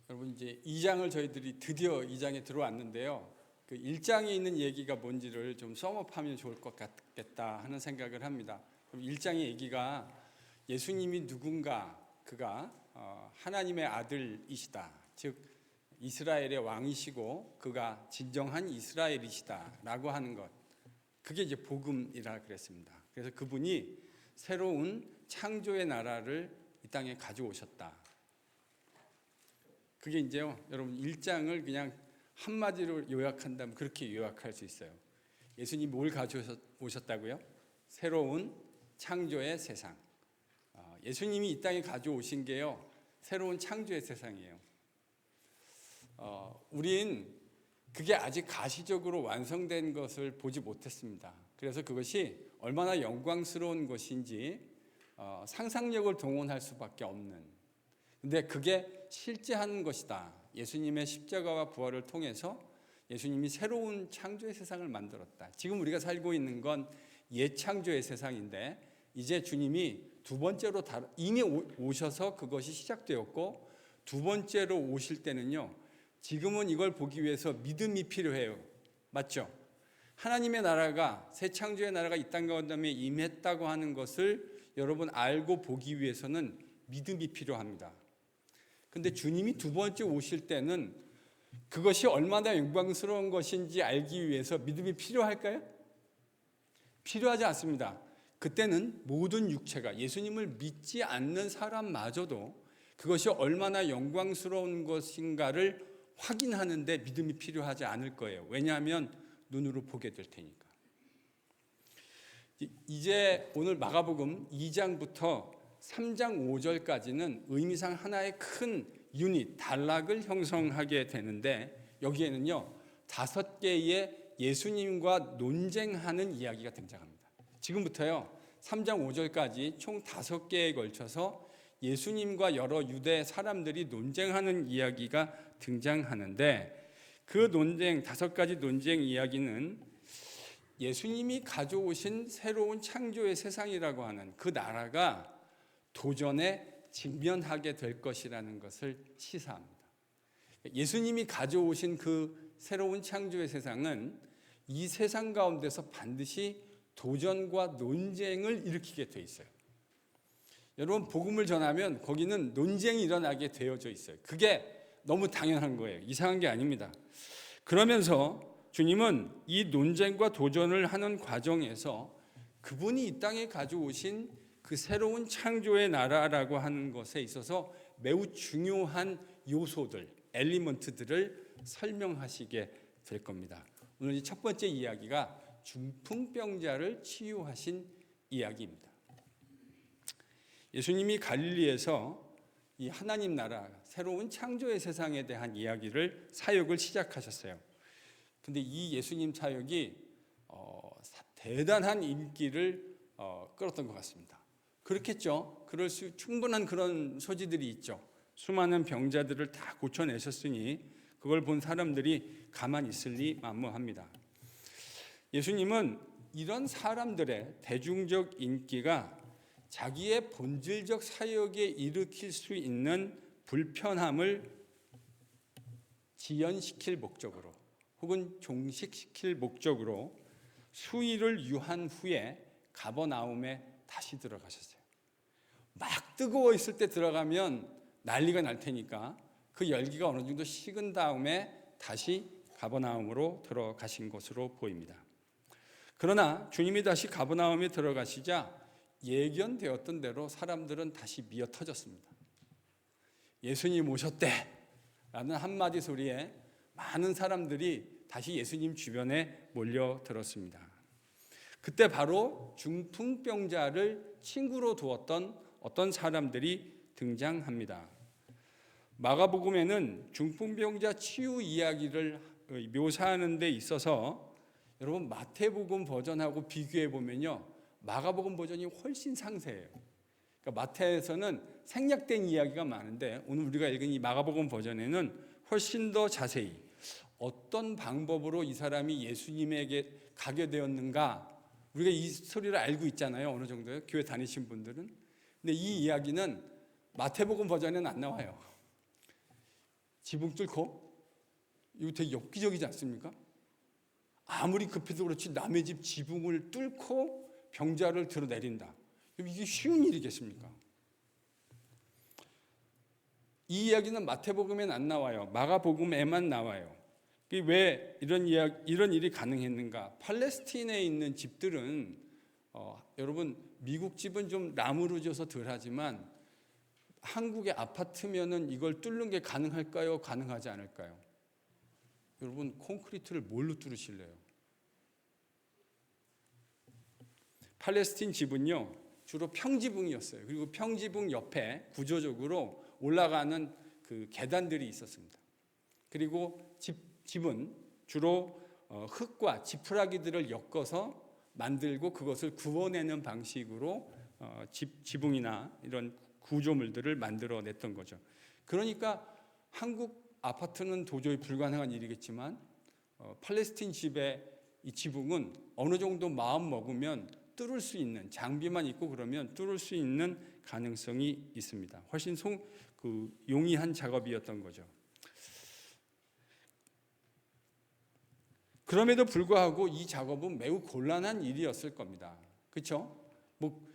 여러분 이제 2장을 저희들이 드디어 2장에 들어왔는데요. 그 1장에 있는 얘기가 뭔지를 좀 썸업하면 좋을 것 같겠다 하는 생각을 합니다. 1장의 얘기가 예수님이 누군가, 그가 하나님의 아들이시다. 즉 이스라엘의 왕이시고 그가 진정한 이스라엘이시다라고 하는 것. 그게 이제 복음이라 그랬습니다. 그래서 그분이 새로운 창조의 나라를 이 땅에 가져오셨다. 그게 이제요, 여러분 1장을 그냥 한마디로 요약한다면 그렇게 요약할 수 있어요. 예수님이 뭘 가져오셨다고요? 새로운 창조의 세상. 예수님이 이 땅에 가져오신 게요, 새로운 창조의 세상이에요. 우린 그게 아직 가시적으로 완성된 것을 보지 못했습니다. 그래서 그것이 얼마나 영광스러운 것인지 상상력을 동원할 수밖에 없는, 근데 그게 실제 하는 것이다. 예수님의 십자가와 부활을 통해서 예수님이 새로운 창조의 세상을 만들었다. 지금 우리가 살고 있는 건 옛 창조의 세상인데 이제 주님이 두 번째로 이미 오셔서 그것이 시작되었고, 두 번째로 오실 때는요, 지금은 이걸 보기 위해서 믿음이 필요해요. 맞죠? 하나님의 나라가, 새 창조의 나라가 이 땅 가운데 임했다고 하는 것을 여러분 알고 보기 위해서는 믿음이 필요합니다. 근데 주님이 두 번째 오실 때는 그것이 얼마나 영광스러운 것인지 알기 위해서 믿음이 필요할까요? 필요하지 않습니다. 그때는 모든 육체가, 예수님을 믿지 않는 사람마저도 그것이 얼마나 영광스러운 것인가를 확인하는데 믿음이 필요하지 않을 거예요. 왜냐하면 눈으로 보게 될 테니까. 이제 오늘 마가복음 2장부터 3장 5절까지는 의미상 하나의 큰 유닛, 단락을 형성하게 되는데, 여기에는요 5개의 예수님과 논쟁하는 이야기가 등장합니다. 지금부터요 3장 5절까지 총 5개에 걸쳐서 예수님과 여러 유대 사람들이 논쟁하는 이야기가 등장하는데, 그 논쟁, 5가지 논쟁 이야기는 예수님이 가져오신 새로운 창조의 세상이라고 하는 그 나라가 도전에 직면하게 될 것이라는 것을 시사합니다. 예수님이 가져오신 그 새로운 창조의 세상은 이 세상 가운데서 반드시 도전과 논쟁을 일으키게 돼 있어요. 여러분, 복음을 전하면 거기는 논쟁이 일어나게 되어져 있어요. 그게 너무 당연한 거예요. 이상한 게 아닙니다. 그러면서 주님은 이 논쟁과 도전을 하는 과정에서 그분이 이 땅에 가져오신 그 새로운 창조의 나라라고 하는 것에 있어서 매우 중요한 요소들, 엘리먼트들을 설명하시게 될 겁니다. 오늘 이 첫 번째 이야기가 중풍병자를 치유하신 이야기입니다. 예수님이 갈릴리에서 이 하나님 나라, 새로운 창조의 세상에 대한 이야기를, 사역을 시작하셨어요. 근데 이 예수님 사역이 대단한 인기를 끌었던 것 같습니다. 그렇겠죠. 충분한 그런 소지들이 있죠. 수많은 병자들을 다 고쳐내셨으니 그걸 본 사람들이 가만히 있을 리 만무합니다. 예수님은 이런 사람들의 대중적 인기가 자기의 본질적 사역에 일으킬 수 있는 불편함을 지연시킬 목적으로, 혹은 종식시킬 목적으로 수일을 유한 후에 가버나움에 다시 들어가셨어요. 막 뜨거워 있을 때 들어가면 난리가 날 테니까 그 열기가 어느 정도 식은 다음에 다시 가버나움으로 들어가신 것으로 보입니다. 그러나 주님이 다시 가버나움에 들어가시자 예견되었던 대로 사람들은 다시 미어 터졌습니다. 예수님 오셨대 라는 한마디 소리에 많은 사람들이 다시 예수님 주변에 몰려들었습니다. 그때 바로 중풍병자를 친구로 두었던 어떤 사람들이 등장합니다. 마가복음에는 중풍병자 치유 이야기를 묘사하는 데 있어서 여러분 마태복음 버전하고 비교해 보면요, 마가복음 버전이 훨씬 상세해요. 그러니까 마태에서는 생략된 이야기가 많은데 오늘 우리가 읽은 이 마가복음 버전에는 훨씬 더 자세히 어떤 방법으로 이 사람이 예수님에게 가게 되었는가, 우리가 이 스토리를 알고 있잖아요. 어느 정도요? 교회 다니신 분들은. 근데 이 이야기는 마태복음 버전에는 안 나와요. 지붕 뚫고? 이거 되게 엽기적이지 않습니까? 아무리 급해도 그렇지 남의 집 지붕을 뚫고 병자를 드러내린다. 이게 쉬운 일이겠습니까? 이 이야기는 마태복음엔 안 나와요. 마가복음에만 나와요. 왜 이런 일이 가능했는가? 팔레스틴에 있는 집들은 여러분 미국 집은 좀 나무로 져서 덜하지만 한국의 아파트면은 이걸 뚫는 게 가능할까요? 가능하지 않을까요? 여러분 콘크리트를 뭘로 뚫으실래요? 팔레스틴 집은요 주로 평지붕이었어요. 그리고 평지붕 옆에 구조적으로 올라가는 그 계단들이 있었습니다. 그리고 집은 주로 흙과 지푸라기들을 엮어서 만들고 그것을 구워내는 방식으로 지붕이나 이런 구조물들을 만들어냈던 거죠. 그러니까 한국 아파트는 도저히 불가능한 일이겠지만 팔레스틴 집의 이 지붕은 어느 정도 마음 먹으면 뚫을 수 있는, 장비만 있고 그러면 뚫을 수 있는 가능성이 있습니다. 훨씬 용이한 작업이었던 거죠. 그럼에도 불구하고 이 작업은 매우 곤란한 일이었을 겁니다. 그렇죠? 뭐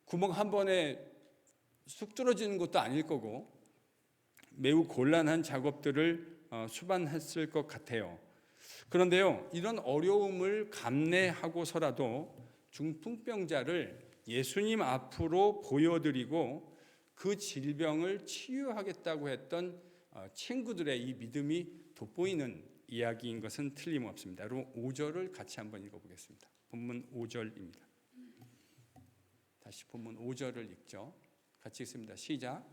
구멍 한 번에 쑥 뚫어지는 것도 아닐 거고 매우 곤란한 작업들을 수반했을 것 같아요. 그런데요, 이런 어려움을 감내하고서라도 중풍병자를 예수님 앞으로 보여드리고 그 질병을 치유하겠다고 했던 친구들의 이 믿음이 돋보이는 이야기인 것은 틀림없습니다. 여러분 5절을 같이 한번 읽어보겠습니다. 본문 5절입니다. 다시 본문 5절을 읽죠. 같이 읽습니다. 시작.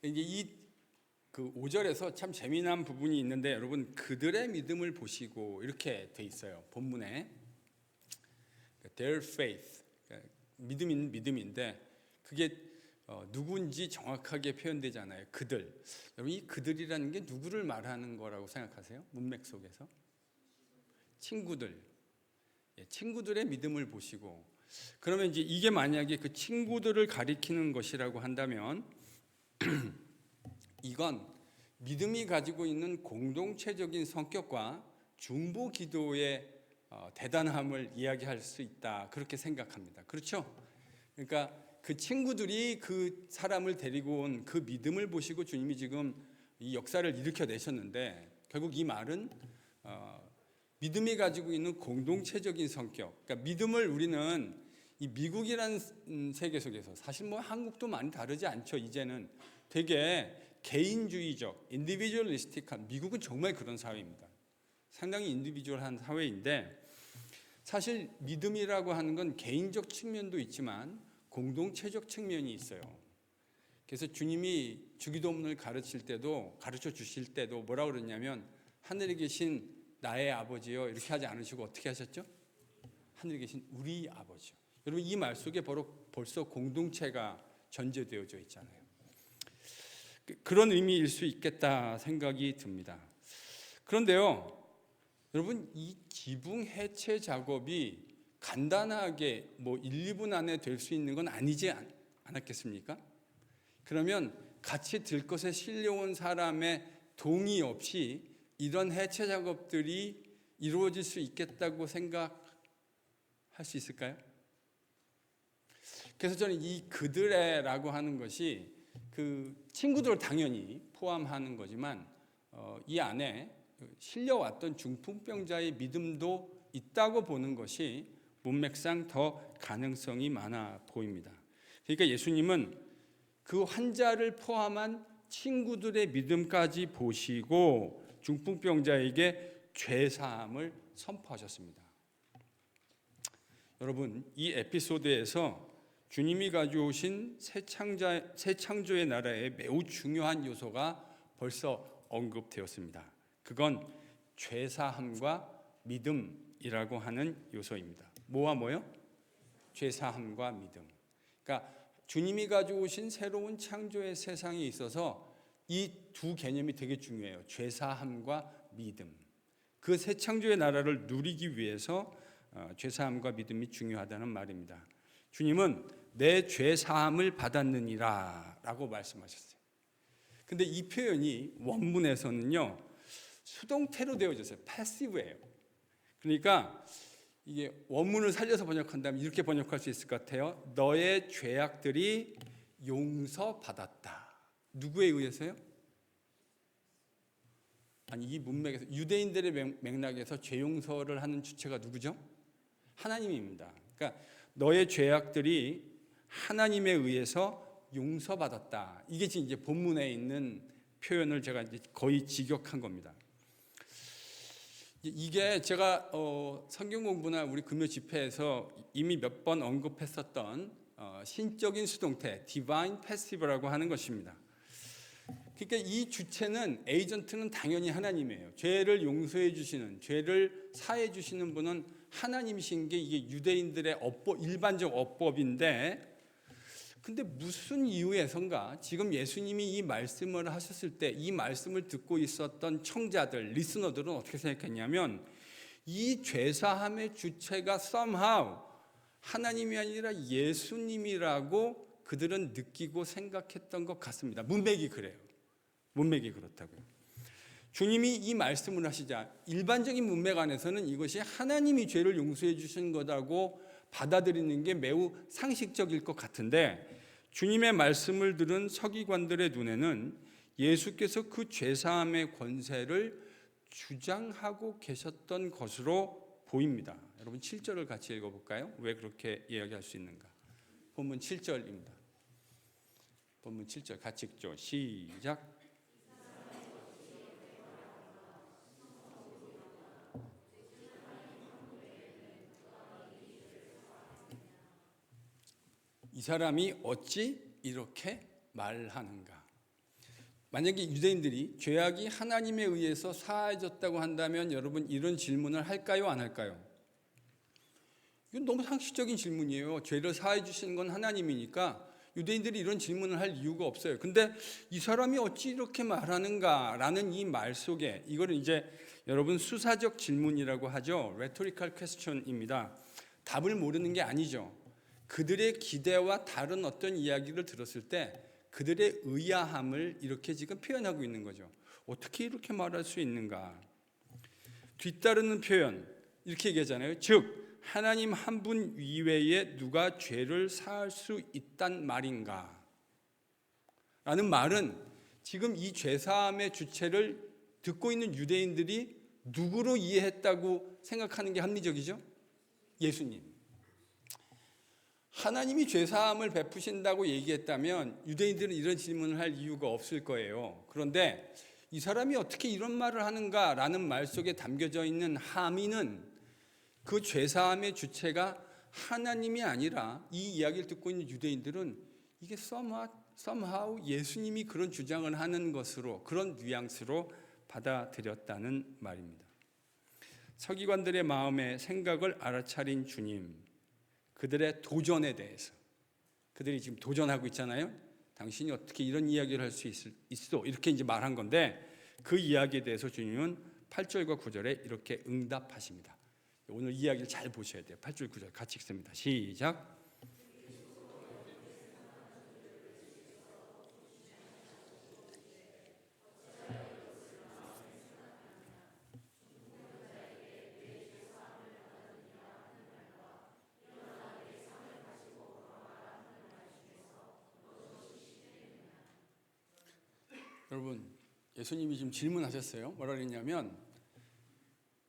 이제 그 5절에서 참 재미난 부분이 있는데 여러분 그들의 믿음을 보시고 이렇게 돼 있어요. 본문에 their faith 믿음인데 그게 누구인지 정확하게 표현되지 않아요. 그들. 여러분 이 그들이라는 게 누구를 말하는 거라고 생각하세요? 문맥 속에서 친구들. 친구들의 믿음을 보시고 그러면 이제 이게 만약에 그 친구들을 가리키는 것이라고 한다면 이건 믿음이 가지고 있는 공동체적인 성격과 중보 기도의 대단함을 이야기할 수 있다. 그렇게 생각합니다. 그렇죠? 그러니까 그 친구들이 그 사람을 데리고 온 그 믿음을 보시고 주님이 지금 이 역사를 일으켜내셨는데 결국 이 말은 믿음이 가지고 있는 공동체적인 성격. 그러니까 믿음을 우리는 이 미국이라는 세계 속에서 사실 뭐 한국도 많이 다르지 않죠. 이제는 되게 개인주의적, 인디비주얼리스틱한 미국은 정말 그런 사회입니다. 상당히 인디비주얼한 사회인데 사실 믿음이라고 하는 건 개인적 측면도 있지만 공동체적 측면이 있어요. 그래서 주님이 주기도문을 가르쳐 주실 때도 뭐라고 그러냐면 하늘에 계신 나의 아버지요 이렇게 하지 않으시고 어떻게 하셨죠? 하늘에 계신 우리 아버지요. 여러분 이 말 속에 벌써 공동체가 전제되어져 있잖아요. 그런 의미일 수 있겠다 생각이 듭니다. 그런데요, 여러분 이 지붕 해체 작업이 간단하게 뭐 1, 2분 안에 될 수 있는 건 아니지 않았겠습니까? 그러면 같이 들것에 실려온 사람의 동의 없이 이런 해체 작업들이 이루어질 수 있겠다고 생각할 수 있을까요? 그래서 저는 이 그들의라고 하는 것이 그 친구들을 당연히 포함하는 거지만 이 안에 실려왔던 중풍병자의 믿음도 있다고 보는 것이 문맥상 더 가능성이 많아 보입니다. 그러니까 예수님은 그 환자를 포함한 친구들의 믿음까지 보시고 중풍병자에게 죄사함을 선포하셨습니다. 여러분 이 에피소드에서 주님이 가져오신 새 창조의 나라의 매우 중요한 요소가 벌써 언급되었습니다. 그건 죄사함과 믿음이라고 하는 요소입니다. 뭐와 뭐요? 죄사함과 믿음. 그러니까 주님이 가져오신 새로운 창조의 세상에 있어서 이 두 개념이 되게 중요해요. 죄사함과 믿음. 그 새 창조의 나라를 누리기 위해서 죄사함과 믿음이 중요하다는 말입니다. 주님은 내 죄사함을 받았느니라 라고 말씀하셨어요. 근데 이 표현이 원문에서는요 수동태로 되어졌어요. 패시브예요. 그러니까 이게 원문을 살려서 번역한다면 이렇게 번역할 수 있을 것 같아요. 너의 죄악들이 용서받았다. 누구에 의해서요? 아니 이 문맥에서 유대인들의 맥락에서 죄 용서를 하는 주체가 누구죠? 하나님입니다. 그러니까 너의 죄악들이 하나님에 의해서 용서받았다. 이게 지금 이제 본문에 있는 표현을 제가 이제 거의 직역한 겁니다. 이게 제가 성경 공부나 우리 금요 집회에서 이미 몇 번 언급했었던 신적인 수동태, divine passive라고 하는 것입니다. 그러니까 이 주체는 에이전트는 당연히 하나님이에요. 죄를 용서해 주시는, 죄를 사해 주시는 분은 하나님이신 게 이게 유대인들의 일반적 어법인데, 근데 무슨 이유에선가 지금 예수님이 이 말씀을 하셨을 때 이 말씀을 듣고 있었던 청자들, 리스너들은 어떻게 생각했냐면 이 죄사함의 주체가 somehow 하나님이 아니라 예수님이라고 그들은 느끼고 생각했던 것 같습니다. 문맥이 그래요. 문맥이 그렇다고요. 주님이 이 말씀을 하시자 일반적인 문맥 안에서는 이것이 하나님이 죄를 용서해 주신 거라고 받아들이는 게 매우 상식적일 것 같은데, 주님의 말씀을 들은 서기관들의 눈에는 예수께서 그 죄사함의 권세를 주장하고 계셨던 것으로 보입니다. 여러분 7절을 같이 읽어볼까요? 왜 그렇게 이야기할 수 있는가? 본문 7절입니다. 본문 7절 같이 읽죠. 시작. 이 사람이 어찌 이렇게 말하는가? 만약에 유대인들이 죄악이 하나님에 의해서 사해졌다고 한다면 여러분 이런 질문을 할까요? 안 할까요? 이건 너무 상식적인 질문이에요. 죄를 사해 주시는 건 하나님이니까 유대인들이 이런 질문을 할 이유가 없어요. 근데 이 사람이 어찌 이렇게 말하는가라는 이 말 속에, 이걸 이제 여러분 수사적 질문이라고 하죠. rhetorical question입니다. 답을 모르는 게 아니죠. 그들의 기대와 다른 어떤 이야기를 들었을 때 그들의 의아함을 이렇게 지금 표현하고 있는 거죠. 어떻게 이렇게 말할 수 있는가? 뒤따르는 표현 이렇게 얘기하잖아요. 즉 하나님 한 분 이외에 누가 죄를 사할 수 있단 말인가? 라는 말은 지금 이 죄사함의 주체를 듣고 있는 유대인들이 누구로 이해했다고 생각하는 게 합리적이죠? 예수님. 하나님이 죄사함을 베푸신다고 얘기했다면 유대인들은 이런 질문을 할 이유가 없을 거예요. 그런데 이 사람이 어떻게 이런 말을 하는가라는 말 속에 담겨져 있는 함의는 그 죄사함의 주체가 하나님이 아니라 이 이야기를 듣고 있는 유대인들은 이게 somehow 예수님이 그런 주장을 하는 것으로, 그런 뉘앙스로 받아들였다는 말입니다. 서기관들의 마음의 생각을 알아차린 주님, 그들의 도전에 대해서, 그들이 지금 도전하고 있잖아요. 당신이 어떻게 이런 이야기를 할 수 있어? 이렇게 이제 말한 건데 그 이야기에 대해서 주님은 8절과 9절에 이렇게 응답하십니다. 오늘 이야기를 잘 보셔야 돼요. 8절 9절 같이 읽습니다. 시작. 여러분 예수님이 지금 질문하셨어요. 뭐라 그랬냐면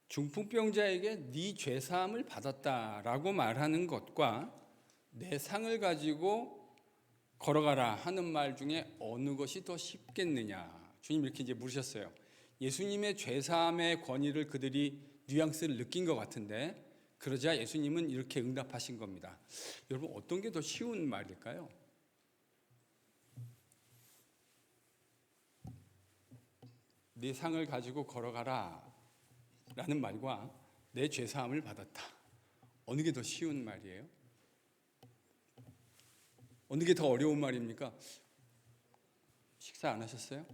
중풍병자에게 네 죄사함을 받았다라고 말하는 것과 내 상을 가지고 걸어가라 하는 말 중에 어느 것이 더 쉽겠느냐. 주님 이렇게 이제 물으셨어요. 예수님의 죄사함의 권위를 그들이 뉘앙스를 느낀 것 같은데 그러자 예수님은 이렇게 응답하신 겁니다. 여러분 어떤 게 더 쉬운 말일까요? 네 상을 가지고 걸어가라 라는 말과 내 죄사함을 받았다. 어느 게 더 쉬운 말이에요? 어느 게 더 어려운 말입니까? 식사 안 하셨어요?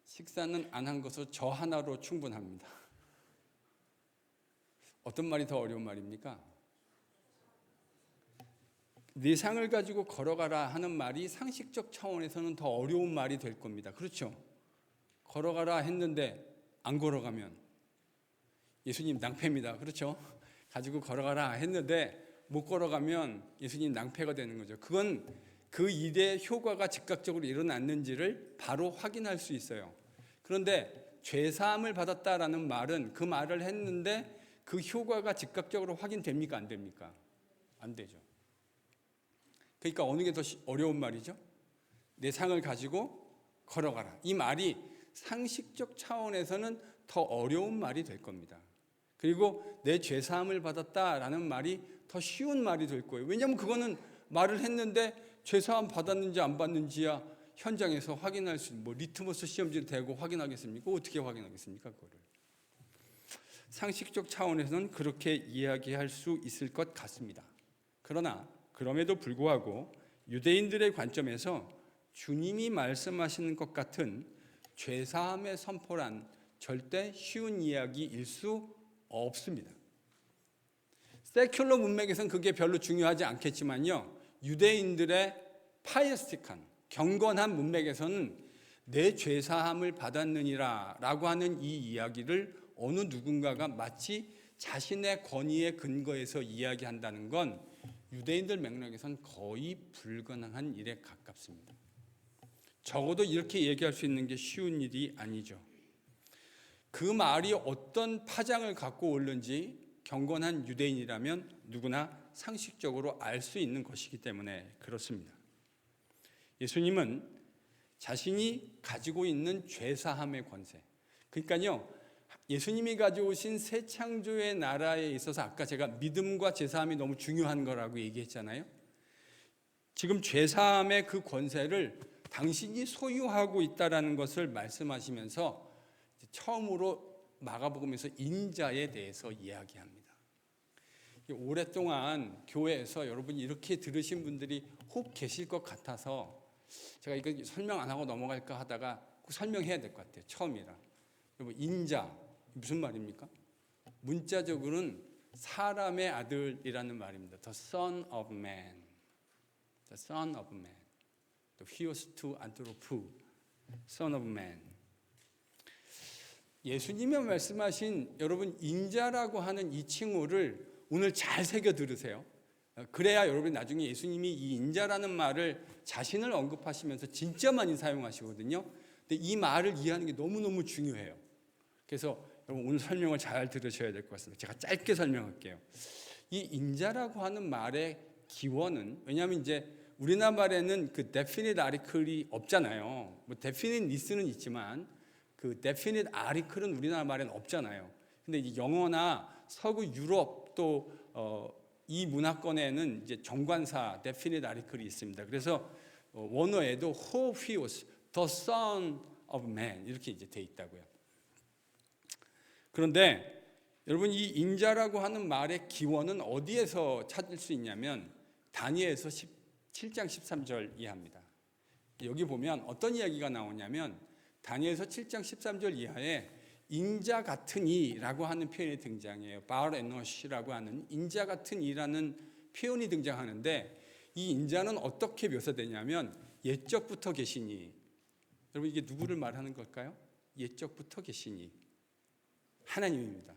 식사는 안 한 것으로 저 하나로 충분합니다. 어떤 말이 더 어려운 말입니까? 네 상을 가지고 걸어가라 하는 말이 상식적 차원에서는 더 어려운 말이 될 겁니다. 그렇죠? 걸어가라 했는데 안 걸어가면 예수님 낭패입니다. 그렇죠? 가지고 걸어가라 했는데 못 걸어가면 예수님 낭패가 되는 거죠. 그건 그 일의 효과가 즉각적으로 일어났는지를 바로 확인할 수 있어요. 그런데 죄사함을 받았다라는 말은 그 말을 했는데 그 효과가 즉각적으로 확인됩니까? 안 됩니까? 안 되죠. 그러니까 어느 게 더 어려운 말이죠? 내 상을 가지고 걸어가라. 이 말이 상식적 차원에서는 더 어려운 말이 될 겁니다. 그리고 내 죄사함을 받았다라는 말이 더 쉬운 말이 될 거예요. 왜냐하면 그거는 말을 했는데 죄사함 받았는지 안 받는지야 현장에서 확인할 수 있는, 리트머스 시험지를 대고 확인하겠습니까? 어떻게 확인하겠습니까? 그거를. 상식적 차원에서는 그렇게 이야기할 수 있을 것 같습니다. 그러나 그럼에도 불구하고 유대인들의 관점에서 주님이 말씀하시는 것 같은 죄사함의 선포란 절대 쉬운 이야기일 수 없습니다. 세큘러 문맥에서는 그게 별로 중요하지 않겠지만요, 유대인들의 파이어스틱한 경건한 문맥에서는 내 죄사함을 받았느니라 라고 하는 이 이야기를 어느 누군가가 마치 자신의 권위의 근거에서 이야기한다는 건 유대인들 맥락에선 거의 불가능한 일에 가깝습니다. 적어도 이렇게 얘기할 수 있는 게 쉬운 일이 아니죠. 그 말이 어떤 파장을 갖고 올는지 경건한 유대인이라면 누구나 상식적으로 알 수 있는 것이기 때문에 그렇습니다. 예수님은 자신이 가지고 있는 죄사함의 권세, 그러니까요, 예수님이 가져오신 새 창조의 나라에 있어서 아까 제가 믿음과 죄사함이 너무 중요한 거라고 얘기했잖아요. 지금 죄사함의 그 권세를 당신이 소유하고 있다라는 것을 말씀하시면서 처음으로 마가복음에서 인자에 대해서 이야기합니다. 오랫동안 교회에서 여러분이 이렇게 들으신 분들이 혹 계실 것 같아서 제가 이거 설명 안 하고 넘어갈까 하다가 꼭 설명해야 될 것 같아요. 처음이라. 여러분, 인자 무슨 말입니까? 문자적으로는 사람의 아들이라는 말입니다. The Son of Man. The Son of Man. The Huios to Anthropo. Son of Man. 예수님이 말씀하신 여러분 인자라고 하는 이 칭호를 오늘 잘 새겨 들으세요. 그래야 여러분 나중에 예수님이 이 인자라는 말을 자신을 언급하시면서 진짜 많이 사용하시거든요. 근데 이 말을 이해하는 게 너무너무 중요해요. 그래서 여러분 오늘 설명을 잘 들으셔야 될 것 같습니다. 제가 짧게 설명할게요. 이 인자라고 하는 말의 기원은, 왜냐하면 이제 우리나라 말에는 그 definite article이 없잖아요. definite nis는 있지만 그 definite article은 우리나라 말에는 없잖아요. 근데 이 영어나 서구 유럽 또 이 문화권에는 이제 정관사 definite article이 있습니다. 그래서 원어에도 Who was the Son of Man 이렇게 이제 돼 있다고요. 그런데 여러분 이 인자라고 하는 말의 기원은 어디에서 찾을 수 있냐면 다니엘서 7장 13절 이하입니다. 여기 보면 어떤 이야기가 나오냐면 다니엘서 7장 13절 이하에 인자 같은 이라고 하는 표현이 등장해요. 바알 에노시라고 하는 인자 같은 이라는 표현이 등장하는데 이 인자는 어떻게 묘사되냐면 옛적부터 계신 이. 여러분 이게 누구를 말하는 걸까요? 옛적부터 계신 이. 하나님입니다.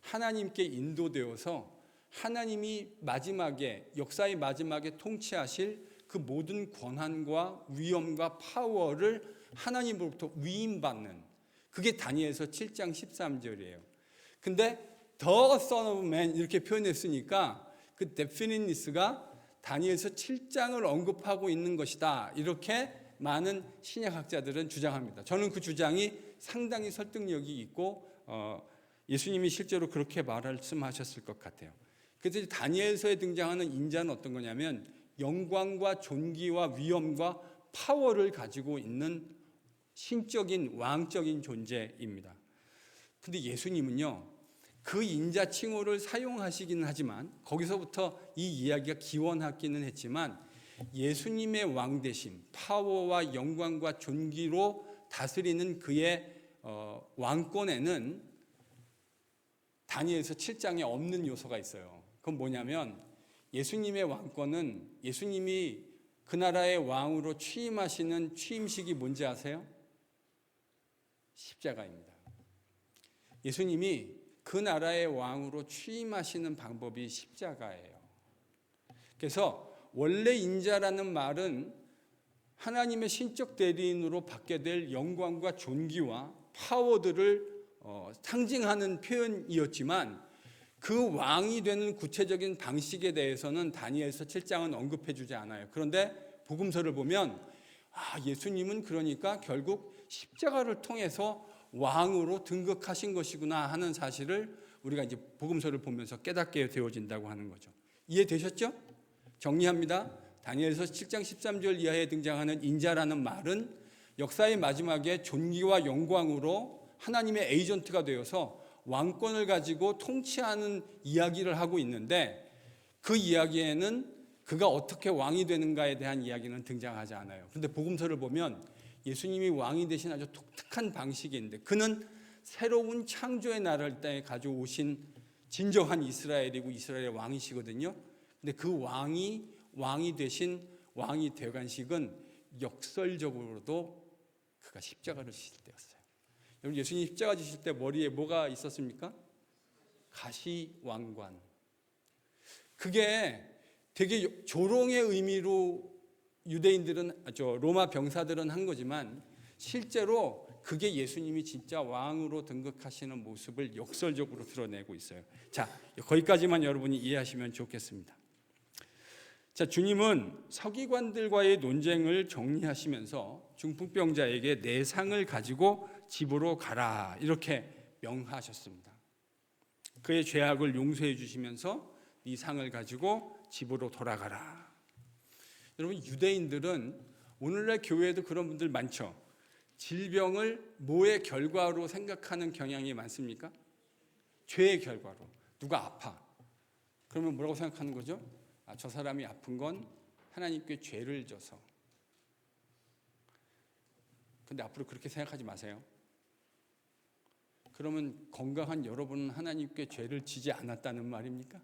하나님께 인도되어서 하나님이 마지막에 역사의 마지막에 통치하실 그 모든 권한과 위엄과 파워를 하나님으로부터 위임받는, 그게 다니엘서 7장 13절이에요. 근데 The Son of Man 이렇게 표현했으니까 그 definiteness가 다니엘서 7장을 언급하고 있는 것이다, 이렇게 많은 신약학자들은 주장합니다. 저는 그 주장이 상당히 설득력이 있고 예수님이 실제로 그렇게 말씀하셨을 것 같아요. 그래서 다니엘서에 등장하는 인자는 어떤 거냐면 영광과 존귀와 위엄과 파워를 가지고 있는 신적인 왕적인 존재입니다. 근데 예수님은요, 그 인자 칭호를 사용하시기는 하지만 거기서부터 이 이야기가 기원하기는 했지만 예수님의 왕되심, 파워와 영광과 존귀로 다스리는 그의 왕권에는 다니엘서 7장에 없는 요소가 있어요. 그건 뭐냐면 예수님의 왕권은 예수님이 그 나라의 왕으로 취임하시는 취임식이 뭔지 아세요? 십자가입니다. 예수님이 그 나라의 왕으로 취임하시는 방법이 십자가예요. 그래서 원래 인자라는 말은 하나님의 신적 대리인으로 받게 될 영광과 존귀와 파워들을 상징하는 표현이었지만 그 왕이 되는 구체적인 방식에 대해서는 다니엘서 7장은 언급해 주지 않아요. 그런데 복음서를 보면 예수님은 그러니까 결국 십자가를 통해서 왕으로 등극하신 것이구나 하는 사실을 우리가 이제 복음서를 보면서 깨닫게 되어진다고 하는 거죠. 이해되셨죠? 정리합니다. 다니엘서 7장 13절 이하에 등장하는 인자라는 말은 역사의 마지막에 존귀와 영광으로 하나님의 에이전트가 되어서 왕권을 가지고 통치하는 이야기를 하고 있는데 그 이야기에는 그가 어떻게 왕이 되는가에 대한 이야기는 등장하지 않아요. 그런데 복음서를 보면 예수님이 왕이 되신 아주 독특한 방식이 있는데 그는 새로운 창조의 나라를 땅에 가져오신 진정한 이스라엘이고 이스라엘의 왕이시거든요. 근데 그 왕이 되신 왕이 되간식은 역설적으로도 그가 십자가를 지실 때였어요. 여러분 예수님 십자가 지실 때 머리에 뭐가 있었습니까? 가시왕관. 그게 되게 조롱의 의미로 유대인들은 로마 병사들은 한 거지만 실제로 그게 예수님이 진짜 왕으로 등극하시는 모습을 역설적으로 드러내고 있어요. 자, 거기까지만 여러분이 이해하시면 좋겠습니다. 자, 주님은 서기관들과의 논쟁을 정리하시면서 중풍병자에게 내 상을 가지고 집으로 가라 이렇게 명하셨습니다. 그의 죄악을 용서해 주시면서 네 상을 가지고 집으로 돌아가라. 여러분 유대인들은 오늘날 교회에도 그런 분들 많죠. 질병을 뭐의 결과로 생각하는 경향이 많습니까? 죄의 결과로. 누가 아파. 그러면 뭐라고 생각하는 거죠? 저 사람이 아픈 건 하나님께 죄를 져서. 근데 앞으로 그렇게 생각하지 마세요. 그러면 건강한 여러분은 하나님께 죄를 지지 않았다는 말입니까?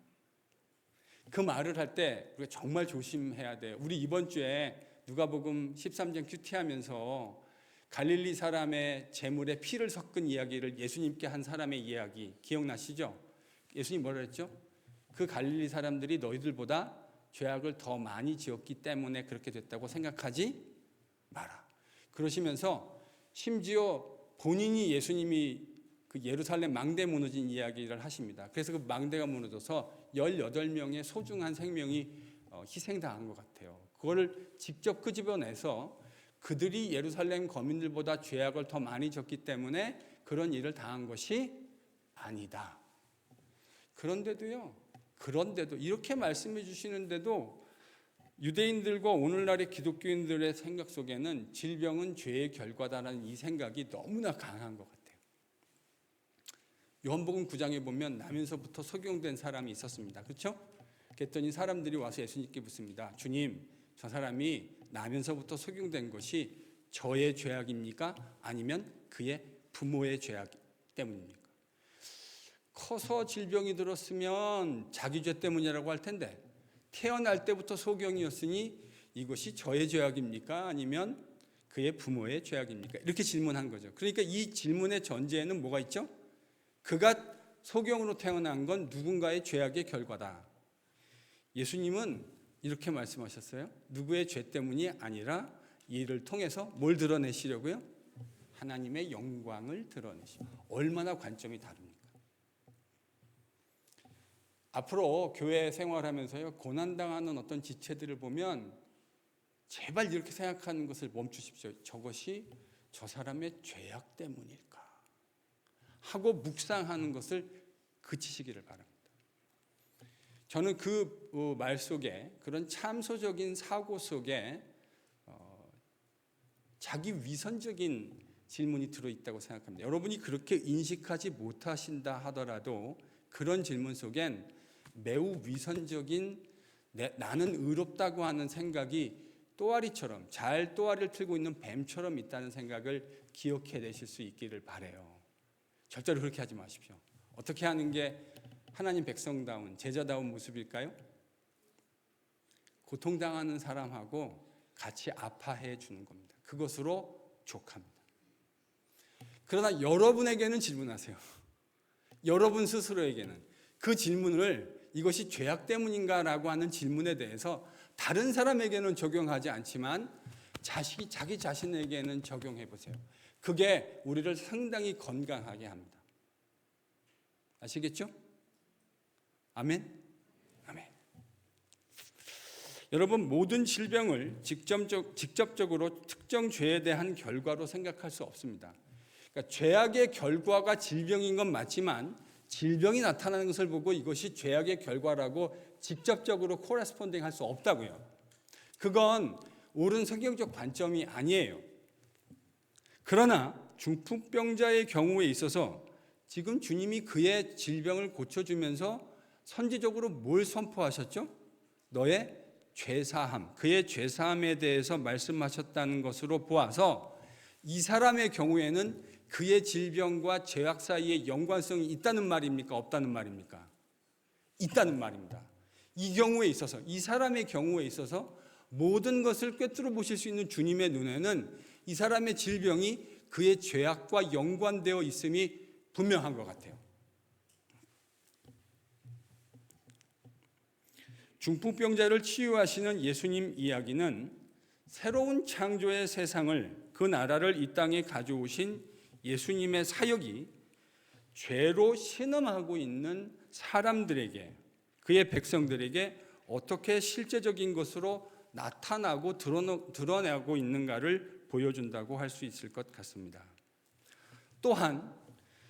그 말을 할 때 우리가 정말 조심해야 돼요. 우리 이번 주에 누가복음 13장 큐티하면서 갈릴리 사람의 제물에 피를 섞은 이야기를 예수님께 한 사람의 이야기 기억나시죠? 예수님 뭐라 했죠? 그 갈릴리 사람들이 너희들보다 죄악을 더 많이 지었기 때문에 그렇게 됐다고 생각하지 마라. 그러시면서 심지어 본인이 예수님이 그 예루살렘 망대 무너진 이야기를 하십니다. 그래서 그 망대가 무너져서 18명의 소중한 생명이 희생당한 것 같아요. 그거를 직접 끄집어내서 그들이 예루살렘 거민들보다 죄악을 더 많이 졌기 때문에 그런 일을 당한 것이 아니다. 그런데도 이렇게 말씀해 주시는데도 유대인들과 오늘날의 기독교인들의 생각 속에는 질병은 죄의 결과다라는 이 생각이 너무나 강한 것 같아요. 요한복음 9장에 보면 나면서부터 소경된 사람이 있었습니다. 그렇죠? 그랬더니 사람들이 와서 예수님께 묻습니다. 주님, 저 사람이 나면서부터 소경된 것이 저의 죄악입니까? 아니면 그의 부모의 죄악 때문입니까? 커서 질병이 들었으면 자기 죄 때문이라고 할 텐데 태어날 때부터 소경이었으니 이것이 저의 죄악입니까? 아니면 그의 부모의 죄악입니까? 이렇게 질문한 거죠. 그러니까 이 질문의 전제에는 뭐가 있죠? 그가 소경으로 태어난 건 누군가의 죄악의 결과다. 예수님은 이렇게 말씀하셨어요. 누구의 죄 때문이 아니라 이를 통해서 뭘 드러내시려고요? 하나님의 영광을 드러내시고. 얼마나 관점이 다릅니까? 앞으로 교회 생활하면서요, 고난당하는 어떤 지체들을 보면 제발 이렇게 생각하는 것을 멈추십시오. 저것이 저 사람의 죄악 때문일까? 하고 묵상하는 것을 그치시기를 바랍니다. 저는 그 말 속에 그런 참소적인 사고 속에 자기 위선적인 질문이 들어있다고 생각합니다. 여러분이 그렇게 인식하지 못하신다 하더라도 그런 질문 속엔 매우 위선적인 나는 의롭다고 하는 생각이 또아리처럼 잘 또아리를 틀고 있는 뱀처럼 있다는 생각을 기억해 내실 수 있기를 바라요. 절대로 그렇게 하지 마십시오. 어떻게 하는 게 하나님 백성다운 제자다운 모습일까요? 고통당하는 사람하고 같이 아파해 주는 겁니다. 그것으로 족합니다. 그러나 여러분에게는 질문하세요. 여러분 스스로에게는 그 질문을 이것이 죄악 때문인가 라고 하는 질문에 대해서 다른 사람에게는 적용하지 않지만 자기 자신에게는 적용해 보세요. 그게 우리를 상당히 건강하게 합니다. 아시겠죠? 아멘? 아멘. 여러분, 모든 질병을 직접적으로 특정 죄에 대한 결과로 생각할 수 없습니다. 그러니까 죄악의 결과가 질병인 건 맞지만 질병이 나타나는 것을 보고 이것이 죄악의 결과라고 직접적으로 코레스폰딩 할 수 없다고요. 그건 옳은 성경적 관점이 아니에요. 그러나 중풍병자의 경우에 있어서 지금 주님이 그의 질병을 고쳐주면서 선지적으로 뭘 선포하셨죠? 너의 죄사함, 그의 죄사함에 대해서 말씀하셨다는 것으로 보아서 이 사람의 경우에는 그의 질병과 죄악 사이에 연관성이 있다는 말입니까? 없다는 말입니까? 있다는 말입니다. 이 경우에 있어서, 이 사람의 경우에 있어서 모든 것을 꿰뚫어 보실 수 있는 주님의 눈에는 이 사람의 질병이 그의 죄악과 연관되어 있음이 분명한 것 같아요. 중풍병자를 치유하시는 예수님 이야기는 새로운 창조의 세상을, 그 나라를 이 땅에 가져오신 예수님의 사역이 죄로 신음하고 있는 사람들에게, 그의 백성들에게 어떻게 실제적인 것으로 나타나고 드러나고 있는가를 보여준다고 할 수 있을 것 같습니다. 또한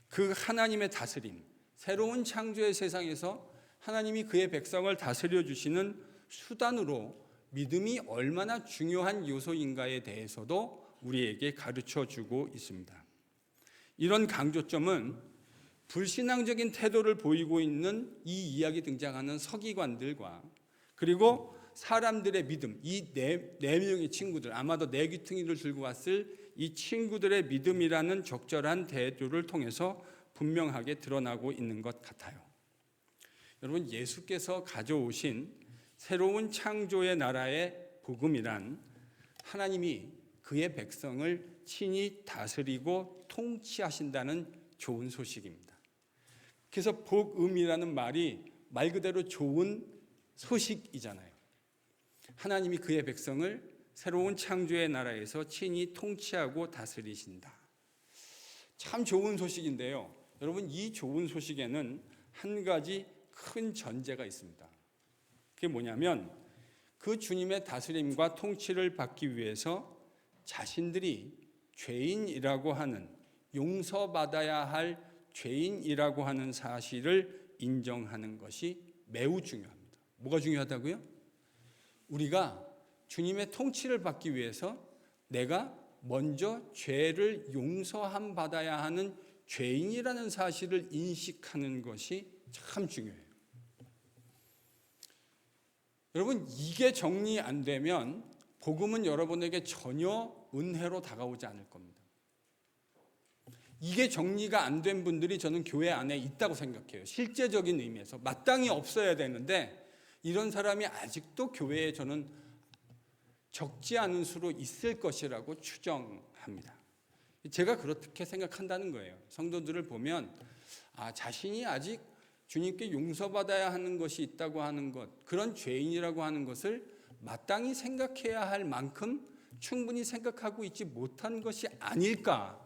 그 하나님의 다스림, 새로운 창조의 세상에서 하나님이 그의 백성을 다스려 주시는 수단으로 믿음이 얼마나 중요한 요소인가에 대해서도 우리에게 가르쳐 주고 있습니다. 이런 강조점은 불신앙적인 태도를 보이고 있는 이 이야기 등장하는 서기관들과 그리고 사람들의 믿음, 이 네 명의 친구들, 아마도 네 귀퉁이를 들고 왔을 이 친구들의 믿음이라는 적절한 대조를 통해서 분명하게 드러나고 있는 것 같아요. 여러분, 예수께서 가져오신 새로운 창조의 나라의 복음이란 하나님이 그의 백성을 친히 다스리고 통치하신다는 좋은 소식입니다. 그래서 복음이라는 말이 말 그대로 좋은 소식이잖아요. 하나님이 그의 백성을 새로운 창조의 나라에서 친히 통치하고 다스리신다. 참 좋은 소식인데요. 여러분, 이 좋은 소식에는 한 가지 큰 전제가 있습니다. 그게 뭐냐면 그 주님의 다스림과 통치를 받기 위해서 자신들이 죄인이라고 하는, 용서받아야 할 죄인이라고 하는 사실을 인정하는 것이 매우 중요합니다. 뭐가 중요하다고요? 우리가 주님의 통치를 받기 위해서 내가 먼저 죄를 용서함 받아야 하는 죄인이라는 사실을 인식하는 것이 참 중요해요. 여러분, 이게 정리 안 되면 복음은 여러분에게 전혀 은혜로 다가오지 않을 겁니다. 이게 정리가 안 된 분들이 저는 교회 안에 있다고 생각해요. 실제적인 의미에서 마땅히 없어야 되는데 이런 사람이 아직도 교회에 저는 적지 않은 수로 있을 것이라고 추정합니다. 제가 그렇게 생각한다는 거예요. 성도들을 보면 자신이 아직 주님께 용서받아야 하는 것이 있다고 하는 것, 그런 죄인이라고 하는 것을 마땅히 생각해야 할 만큼 충분히 생각하고 있지 못한 것이 아닐까라고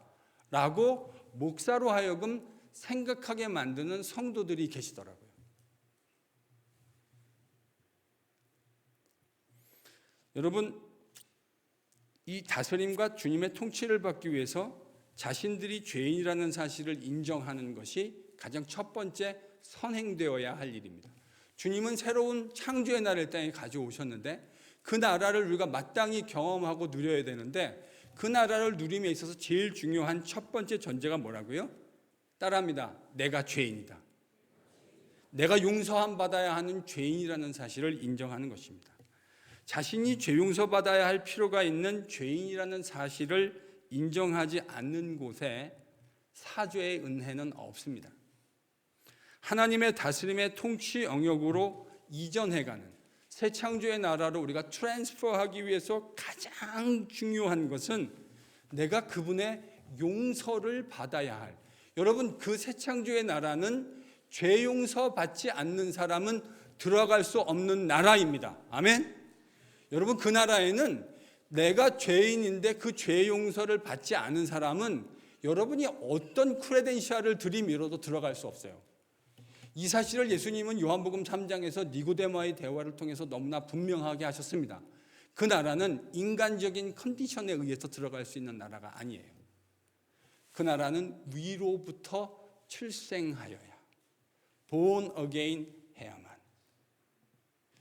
목사로 하여금 생각하게 만드는 성도들이 계시더라고요. 여러분, 이 다스림과 주님의 통치를 받기 위해서 자신들이 죄인이라는 사실을 인정하는 것이 가장 첫 번째 선행되어야 할 일입니다. 주님은 새로운 창조의 나라를 땅에 가져오셨는데 그 나라를 우리가 마땅히 경험하고 누려야 되는데 그 나라를 누림에 있어서 제일 중요한 첫 번째 전제가 뭐라고요? 따라합니다. 내가 죄인이다. 내가 용서함 받아야 하는 죄인이라는 사실을 인정하는 것입니다. 자신이 죄 용서받아야 할 필요가 있는 죄인이라는 사실을 인정하지 않는 곳에 사죄의 은혜는 없습니다. 하나님의 다스림의 통치 영역으로 이전해가는 새 창조의 나라로 우리가 트랜스퍼하기 위해서 가장 중요한 것은 내가 그분의 용서를 받아야 할, 여러분 그 새 창조의 나라는 죄 용서 받지 않는 사람은 들어갈 수 없는 나라입니다. 아멘. 여러분 그 나라에는 내가 죄인인데 그 죄 용서를 받지 않은 사람은 여러분이 어떤 크레덴셜을 들이밀어도 들어갈 수 없어요. 이 사실을 예수님은 요한복음 3장에서 니고데모와의 대화를 통해서 너무나 분명하게 하셨습니다. 그 나라는 인간적인 컨디션에 의해서 들어갈 수 있는 나라가 아니에요. 그 나라는 위로부터 출생하여야, born again 해야만.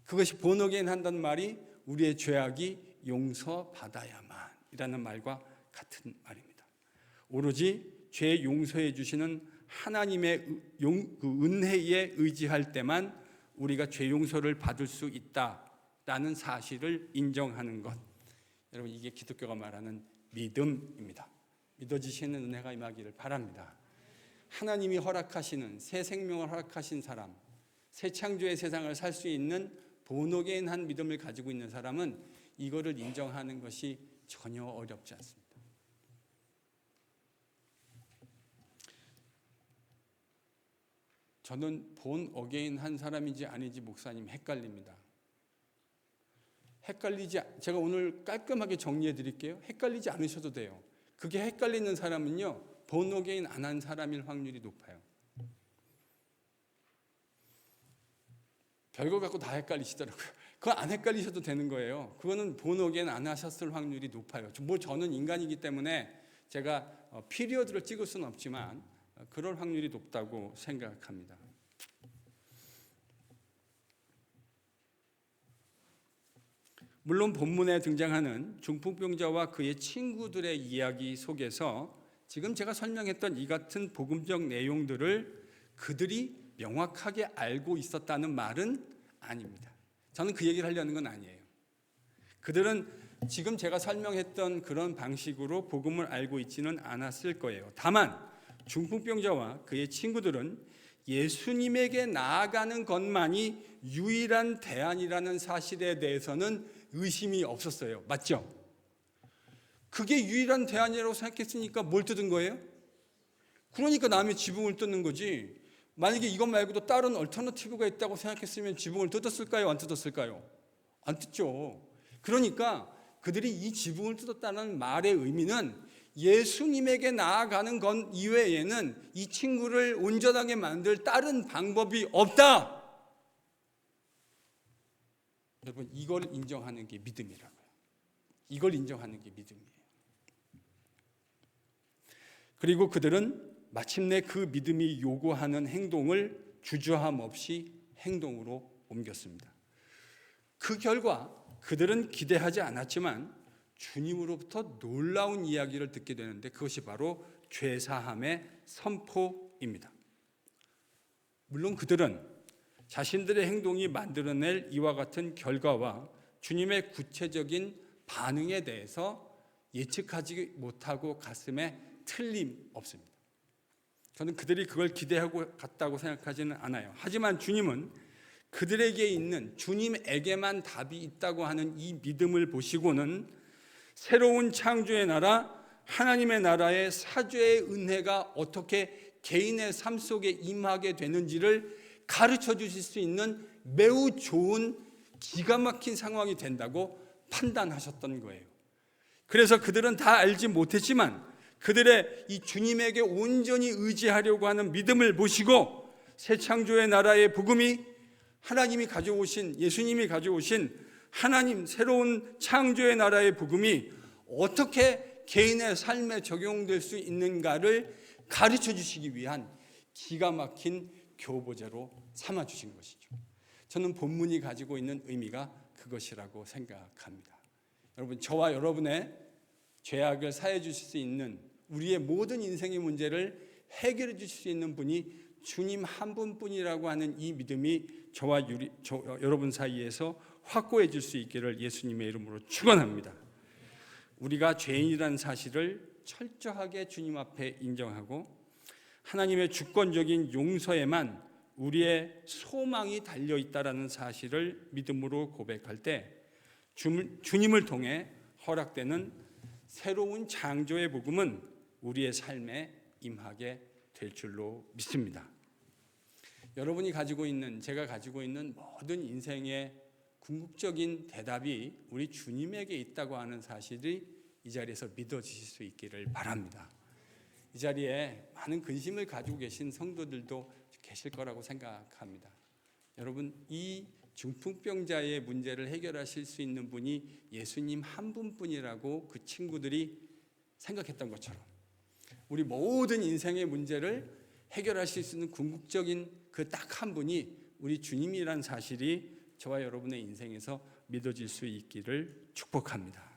그것이 born again 한다는 말이 우리의 죄악이 용서받아야만이라는 말과 같은 말입니다. 오로지 죄 용서해 주시는 하나님의 은혜에 의지할 때만 우리가 죄 용서를 받을 수 있다라는 사실을 인정하는 것, 여러분 이게 기독교가 말하는 믿음입니다. 믿어지시는 은혜가 임하기를 바랍니다. 하나님이 허락하시는 새 생명을 허락하신 사람, 새 창조의 세상을 살 수 있는 본어게인한 믿음을 가지고 있는 사람은 이거를 인정하는 것이 전혀 어렵지 않습니다. 저는 본 어게인 한 사람인지 아닌지 목사님 헷갈립니다. 제가 오늘 깔끔하게 정리해 드릴게요. 헷갈리지 않으셔도 돼요. 그게 헷갈리는 사람은요, 본 어게인 안 한 사람일 확률이 높아요. 별거 갖고 다 헷갈리시더라고요. 그거 안 헷갈리셔도 되는 거예요. 그거는 본 어게인 안 하셨을 확률이 높아요. 저는 인간이기 때문에 제가 피리어드를 찍을 수는 없지만 그럴 확률이 높다고 생각합니다. 물론 본문에 등장하는 중풍병자와 그의 친구들의 이야기 속에서 지금 제가 설명했던 이 같은 복음적 내용들을 그들이 명확하게 알고 있었다는 말은 아닙니다. 저는 그 얘기를 하려는 건 아니에요. 그들은 지금 제가 설명했던 그런 방식으로 복음을 알고 있지는 않았을 거예요. 다만 중풍병자와 그의 친구들은 예수님에게 나아가는 것만이 유일한 대안이라는 사실에 대해서는 의심이 없었어요. 맞죠? 그게 유일한 대안이라고 생각했으니까 뭘 뜯은 거예요? 그러니까 남의 지붕을 뜯는 거지. 만약에 이것 말고도 다른 얼터너티브가 있다고 생각했으면 지붕을 뜯었을까요? 안 뜯었을까요? 안 뜯죠. 그러니까 그들이 이 지붕을 뜯었다는 말의 의미는 예수님에게 나아가는 것 이외에는 이 친구를 온전하게 만들 다른 방법이 없다. 여러분 이걸 인정하는 게 믿음이라고요. 이걸 인정하는 게 믿음이에요. 그리고 그들은 마침내 그 믿음이 요구하는 행동을 주저함 없이 행동으로 옮겼습니다. 그 결과 그들은 기대하지 않았지만 주님으로부터 놀라운 이야기를 듣게 되는데 그것이 바로 죄사함의 선포입니다. 물론 그들은 자신들의 행동이 만들어낼 이와 같은 결과와 주님의 구체적인 반응에 대해서 예측하지 못하고 갔음에 틀림없습니다. 저는 그들이 그걸 기대하고 갔다고 생각하지는 않아요. 하지만 주님은 그들에게 있는 주님에게만 답이 있다고 하는 이 믿음을 보시고는 새로운 창조의 나라, 하나님의 나라의 사죄의 은혜가 어떻게 개인의 삶 속에 임하게 되는지를 가르쳐 주실 수 있는 매우 좋은 기가 막힌 상황이 된다고 판단하셨던 거예요. 그래서 그들은 다 알지 못했지만 그들의 이 주님에게 온전히 의지하려고 하는 믿음을 보시고 새 창조의 나라의 복음이 하나님이 가져오신, 예수님이 가져오신 하나님 새로운 창조의 나라의 복음이 어떻게 개인의 삶에 적용될 수 있는가를 가르쳐 주시기 위한 기가 막힌 교보제로 삼아 주신 것이죠. 저는 본문이 가지고 있는 의미가 그것이라고 생각합니다. 여러분, 저와 여러분의 죄악을 사해 주실 수 있는, 우리의 모든 인생의 문제를 해결해 주실 수 있는 분이 주님 한 분뿐이라고 하는 이 믿음이 저와 여러분 사이에서 확고해질 수 있기를 예수님의 이름으로 축원합니다. 우리가 죄인이라는 사실을 철저하게 주님 앞에 인정하고 하나님의 주권적인 용서에만 우리의 소망이 달려 있다라는 사실을 믿음으로 고백할 때 주님을 통해 허락되는 새로운 창조의 복음은 우리의 삶에 임하게 될 줄로 믿습니다. 여러분이 가지고 있는, 제가 가지고 있는 모든 인생의 궁극적인 대답이 우리 주님에게 있다고 하는 사실이 이 자리에서 믿어지실 수 있기를 바랍니다. 이 자리에 많은 근심을 가지고 계신 성도들도 계실 거라고 생각합니다. 여러분, 이 중풍병자의 문제를 해결하실 수 있는 분이 예수님 한 분뿐이라고 그 친구들이 생각했던 것처럼 우리 모든 인생의 문제를 해결하실 수 있는 궁극적인 그 딱 한 분이 우리 주님이란 사실이 저와 여러분의 인생에서 믿어질 수 있기를 축복합니다.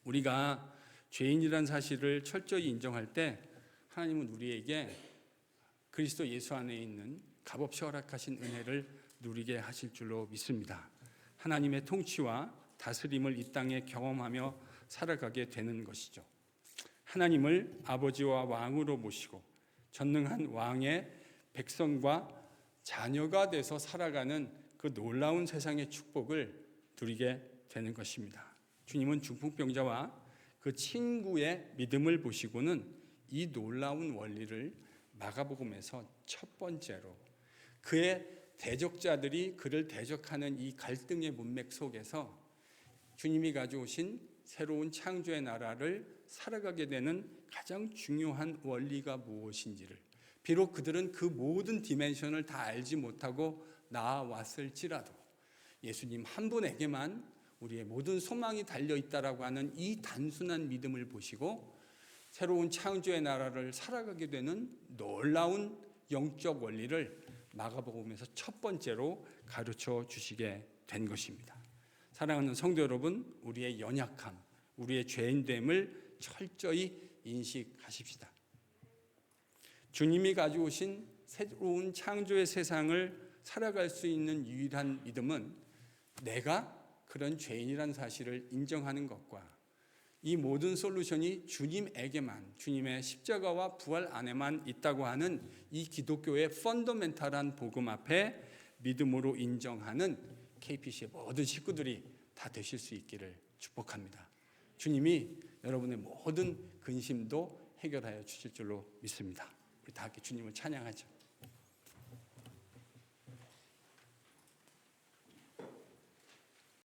우리가 죄인이란 사실을 철저히 인정할 때 하나님은 우리에게 그리스도 예수 안에 있는 값없이 허락하신 은혜를 누리게 하실 줄로 믿습니다. 하나님의 통치와 다스림을 이 땅에 경험하며 살아가게 되는 것이죠. 하나님을 아버지와 왕으로 모시고 전능한 왕의 백성과 자녀가 돼서 살아가는 그 놀라운 세상의 축복을 누리게 되는 것입니다. 주님은 중풍병자와 그 친구의 믿음을 보시고는 이 놀라운 원리를 마가복음에서 첫 번째로 그의 대적자들이 그를 대적하는 이 갈등의 문맥 속에서 주님이 가져오신 새로운 창조의 나라를 살아가게 되는 가장 중요한 원리가 무엇인지를, 비록 그들은 그 모든 디멘션을 다 알지 못하고 나아왔을지라도 예수님 한 분에게만 우리의 모든 소망이 달려있다라고 하는 이 단순한 믿음을 보시고 새로운 창조의 나라를 살아가게 되는 놀라운 영적 원리를 마가복음에서 첫 번째로 가르쳐 주시게 된 것입니다. 사랑하는 성도 여러분, 우리의 연약함, 우리의 죄인됨을 철저히 인식하십시다. 주님이 가져오신 새로운 창조의 세상을 살아갈 수 있는 유일한 믿음은 내가 그런 죄인이라는 사실을 인정하는 것과 이 모든 솔루션이 주님에게만, 주님의 십자가와 부활 안에만 있다고 하는 이 기독교의 펀더멘탈한 복음 앞에 믿음으로 인정하는 KPC의 모든 식구들이 다 되실 수 있기를 축복합니다. 주님이 여러분의 모든 근심도 해결하여 주실 줄로 믿습니다. 우리 다 함께 주님을 찬양하죠.